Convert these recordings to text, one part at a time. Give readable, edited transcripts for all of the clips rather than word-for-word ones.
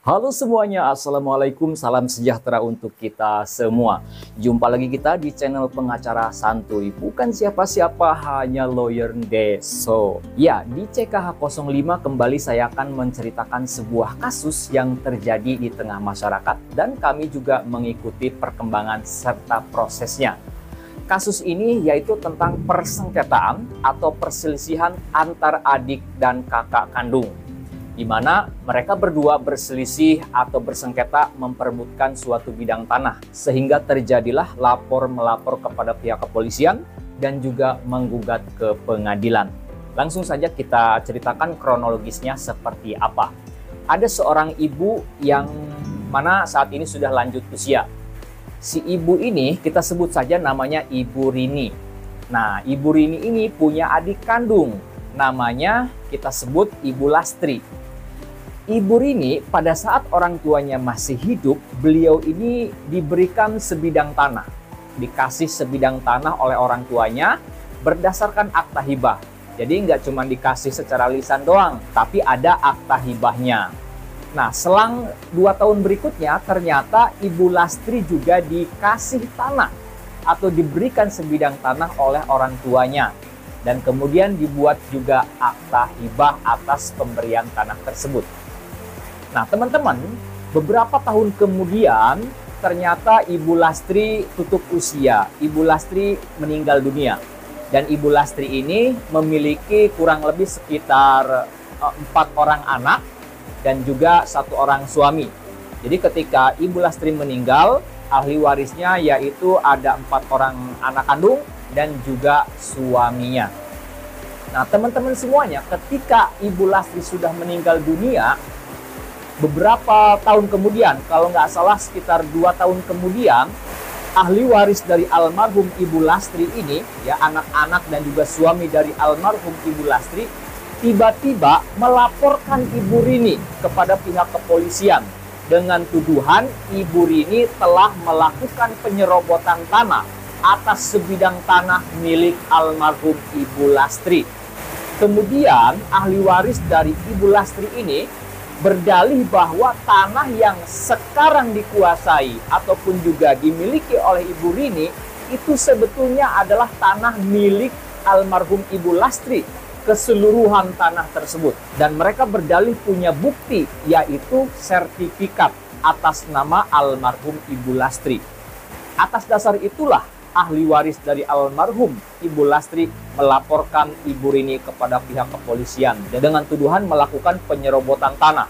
Halo semuanya, Assalamualaikum, salam sejahtera untuk kita semua. Jumpa lagi kita di channel pengacara santuy. Bukan siapa-siapa, hanya Lawyer Deso. Ya, di CKH 05 kembali saya akan menceritakan sebuah kasus yang terjadi di tengah masyarakat. Dan kami juga mengikuti perkembangan serta prosesnya. Kasus ini yaitu tentang persengketaan atau perselisihan antar adik dan kakak kandung, di mana mereka berdua berselisih atau bersengketa memperebutkan suatu bidang tanah, sehingga terjadilah lapor-melapor kepada pihak kepolisian dan juga menggugat ke pengadilan. Langsung saja kita ceritakan kronologisnya seperti apa. Ada seorang ibu yang mana saat ini sudah lanjut usia. Si ibu ini kita sebut saja namanya Ibu Rini. Nah, Ibu Rini ini punya adik kandung, namanya kita sebut Ibu Lastri. Ibu Rini pada saat orang tuanya masih hidup, beliau ini diberikan sebidang tanah. Dikasih sebidang tanah oleh orang tuanya berdasarkan akta hibah. Jadi nggak cuma dikasih secara lisan doang, tapi ada akta hibahnya. Nah, selang 2 tahun berikutnya ternyata Ibu Lastri juga dikasih tanah atau diberikan sebidang tanah oleh orang tuanya. Dan kemudian dibuat juga akta hibah atas pemberian tanah tersebut. Nah, teman-teman, beberapa tahun kemudian ternyata Ibu Lastri tutup usia. Ibu Lastri meninggal dunia. Dan Ibu Lastri ini memiliki kurang lebih sekitar 4 orang anak dan juga 1 orang suami. Jadi ketika Ibu Lastri meninggal, ahli warisnya yaitu ada 4 orang anak kandung dan juga suaminya. Nah, teman-teman semuanya, ketika Ibu Lastri sudah meninggal dunia, beberapa tahun kemudian, kalau nggak salah sekitar 2 tahun kemudian, ahli waris dari almarhum Ibu Lastri ini, ya anak-anak dan juga suami dari almarhum Ibu Lastri, tiba-tiba melaporkan Ibu Rini kepada pihak kepolisian dengan tuduhan Ibu Rini telah melakukan penyerobotan tanah atas sebidang tanah milik almarhum Ibu Lastri. Kemudian ahli waris dari Ibu Lastri ini berdalih bahwa tanah yang sekarang dikuasai ataupun juga dimiliki oleh Ibu Rini itu sebetulnya adalah tanah milik almarhum Ibu Lastri, keseluruhan tanah tersebut. Dan mereka berdalih punya bukti, yaitu sertifikat atas nama almarhum Ibu Lastri. Atas dasar itulah ahli waris dari almarhum Ibu Lastri melaporkan Ibu Rini kepada pihak kepolisian dengan tuduhan melakukan penyerobotan tanah,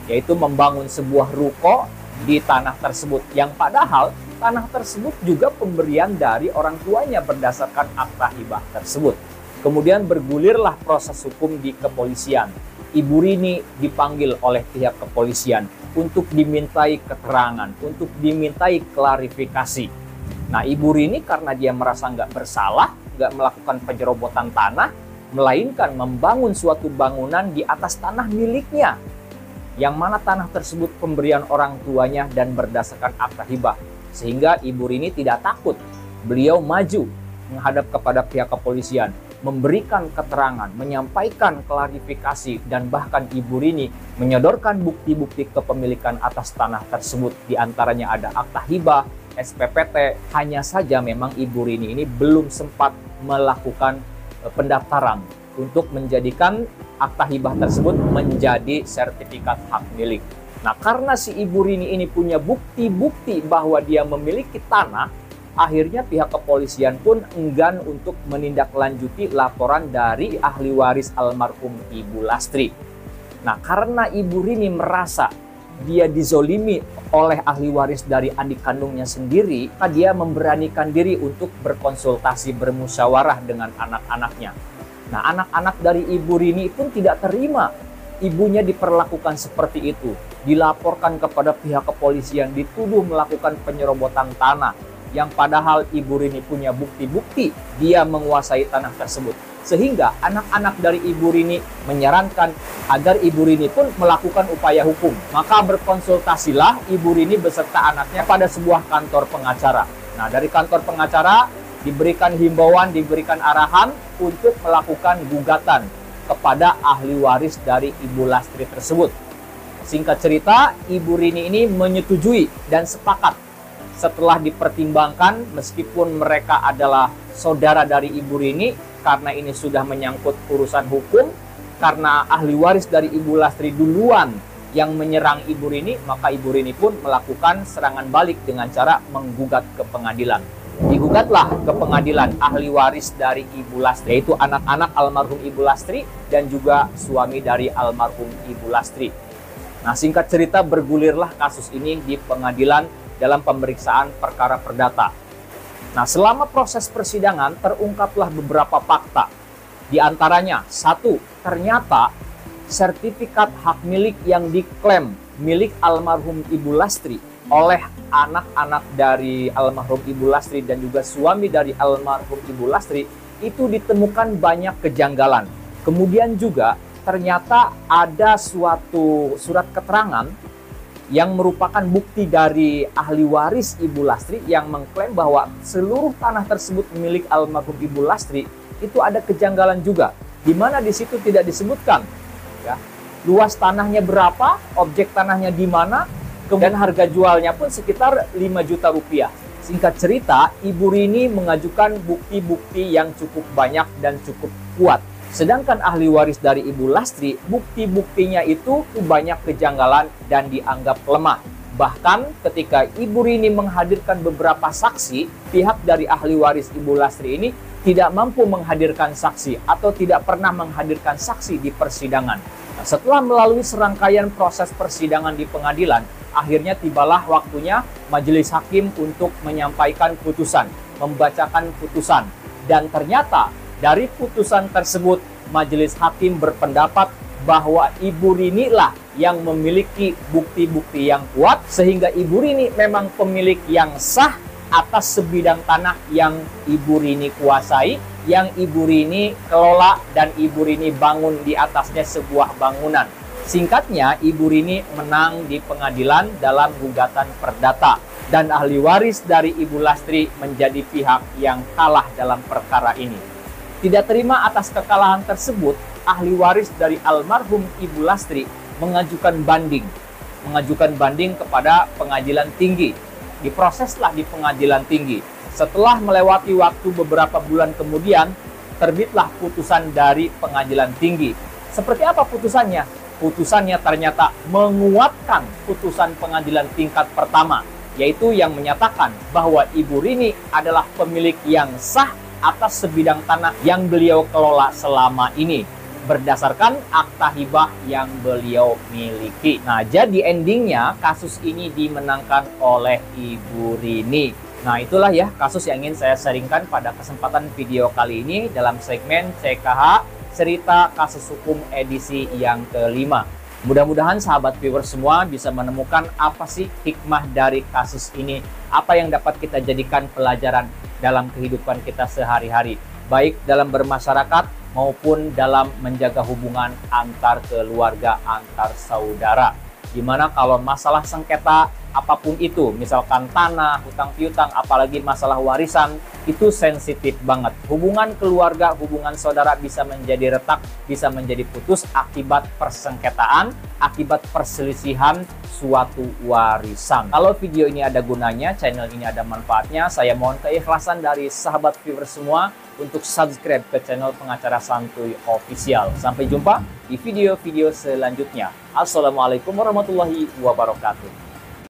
yaitu membangun sebuah ruko di tanah tersebut, yang padahal tanah tersebut juga pemberian dari orang tuanya berdasarkan akta hibah tersebut. Kemudian bergulirlah proses hukum di kepolisian. Ibu Rini dipanggil oleh pihak kepolisian untuk dimintai keterangan, untuk dimintai klarifikasi. Nah, Ibu Rini karena dia merasa nggak bersalah, nggak melakukan penyerobotan tanah, melainkan membangun suatu bangunan di atas tanah miliknya, yang mana tanah tersebut pemberian orang tuanya dan berdasarkan akta hibah. Sehingga Ibu Rini tidak takut. Beliau maju menghadap kepada pihak kepolisian, memberikan keterangan, menyampaikan klarifikasi, dan bahkan Ibu Rini menyodorkan bukti-bukti kepemilikan atas tanah tersebut. Di antaranya ada akta hibah, SPPT. Hanya saja memang Ibu Rini ini belum sempat melakukan pendaftaran untuk menjadikan akta hibah tersebut menjadi sertifikat hak milik. Nah, karena si Ibu Rini ini punya bukti-bukti bahwa dia memiliki tanah, akhirnya pihak kepolisian pun enggan untuk menindaklanjuti laporan dari ahli waris almarhum Ibu Lastri. Nah, karena Ibu Rini merasa dia dizolimi oleh ahli waris dari adik kandungnya sendiri, maka dia memberanikan diri untuk berkonsultasi, bermusyawarah dengan anak-anaknya. Nah, anak-anak dari Ibu Rini pun tidak terima ibunya diperlakukan seperti itu. Dilaporkan kepada pihak kepolisian, dituduh melakukan penyerobotan tanah, yang padahal Ibu Rini punya bukti-bukti dia menguasai tanah tersebut. Sehingga anak-anak dari Ibu Rini menyarankan agar Ibu Rini pun melakukan upaya hukum. Maka berkonsultasilah Ibu Rini beserta anaknya pada sebuah kantor pengacara. Nah, dari kantor pengacara diberikan himbauan, diberikan arahan untuk melakukan gugatan kepada ahli waris dari Ibu Lastri tersebut. Singkat cerita, Ibu Rini ini menyetujui dan sepakat setelah dipertimbangkan meskipun mereka adalah saudara dari Ibu Rini, karena ini sudah menyangkut urusan hukum, karena ahli waris dari Ibu Lastri duluan yang menyerang Ibu Rini, maka Ibu Rini pun melakukan serangan balik dengan cara menggugat ke pengadilan. Digugatlah ke pengadilan ahli waris dari Ibu Lastri, yaitu anak-anak almarhum Ibu Lastri dan juga suami dari almarhum Ibu Lastri. Nah, singkat cerita bergulirlah kasus ini di pengadilan dalam pemeriksaan perkara perdata. Nah, selama proses persidangan terungkaplah beberapa fakta. Di antaranya, satu, ternyata sertifikat hak milik yang diklaim milik almarhum Ibu Lastri oleh anak-anak dari almarhum Ibu Lastri dan juga suami dari almarhum Ibu Lastri itu ditemukan banyak kejanggalan. Kemudian juga ternyata ada suatu surat keterangan yang merupakan bukti dari ahli waris Ibu Lastri yang mengklaim bahwa seluruh tanah tersebut milik almarhum Ibu Lastri. Itu ada kejanggalan juga, di mana di situ tidak disebutkan ya, luas tanahnya berapa, objek tanahnya di mana, dan harga jualnya pun sekitar 5 juta rupiah. Singkat cerita, Ibu Rini mengajukan bukti-bukti yang cukup banyak dan cukup kuat. Sedangkan ahli waris dari Ibu Lastri, bukti-buktinya itu banyak kejanggalan dan dianggap lemah. Bahkan ketika Ibu Rini menghadirkan beberapa saksi, pihak dari ahli waris Ibu Lastri ini tidak mampu menghadirkan saksi atau tidak pernah menghadirkan saksi di persidangan. Nah, setelah melalui serangkaian proses persidangan di pengadilan, akhirnya tibalah waktunya majelis hakim untuk menyampaikan putusan, membacakan putusan. Dan ternyata dari putusan tersebut, majelis hakim berpendapat bahwa Ibu Rini lah yang memiliki bukti-bukti yang kuat, sehingga Ibu Rini memang pemilik yang sah atas sebidang tanah yang Ibu Rini kuasai, yang Ibu Rini kelola dan Ibu Rini bangun di atasnya sebuah bangunan. Singkatnya, Ibu Rini menang di pengadilan dalam gugatan perdata, dan ahli waris dari Ibu Lastri menjadi pihak yang kalah dalam perkara ini. Tidak terima atas kekalahan tersebut, ahli waris dari almarhum Ibu Lastri mengajukan banding kepada pengadilan tinggi. Diproseslah di pengadilan tinggi. Setelah melewati waktu beberapa bulan kemudian, terbitlah putusan dari pengadilan tinggi. Seperti apa putusannya? Putusannya ternyata menguatkan putusan pengadilan tingkat pertama, yaitu yang menyatakan bahwa Ibu Rini adalah pemilik yang sah atas sebidang tanah yang beliau kelola selama ini berdasarkan akta hibah yang beliau miliki. Nah, jadi endingnya kasus ini dimenangkan oleh Ibu Rini. Nah, itulah ya kasus yang ingin saya sharingkan pada kesempatan video kali ini dalam segmen CKH Cerita Kasus Hukum edisi yang kelima. Mudah-mudahan sahabat viewers semua bisa menemukan apa sih hikmah dari kasus ini, apa yang dapat kita jadikan pelajaran dalam kehidupan kita sehari-hari, baik dalam bermasyarakat maupun dalam menjaga hubungan antar keluarga, antar saudara. Dimana kalau masalah sengketa apapun itu, misalkan tanah, hutang piutang, apalagi masalah warisan, itu sensitif banget. Hubungan keluarga, hubungan saudara bisa menjadi retak, bisa menjadi putus akibat persengketaan, akibat perselisihan suatu warisan. Kalau video ini ada gunanya, channel ini ada manfaatnya, saya mohon keikhlasan dari sahabat viewers semua untuk subscribe ke channel Pengacara Santuy Official. Sampai jumpa di video-video selanjutnya. Assalamualaikum warahmatullahi wabarakatuh.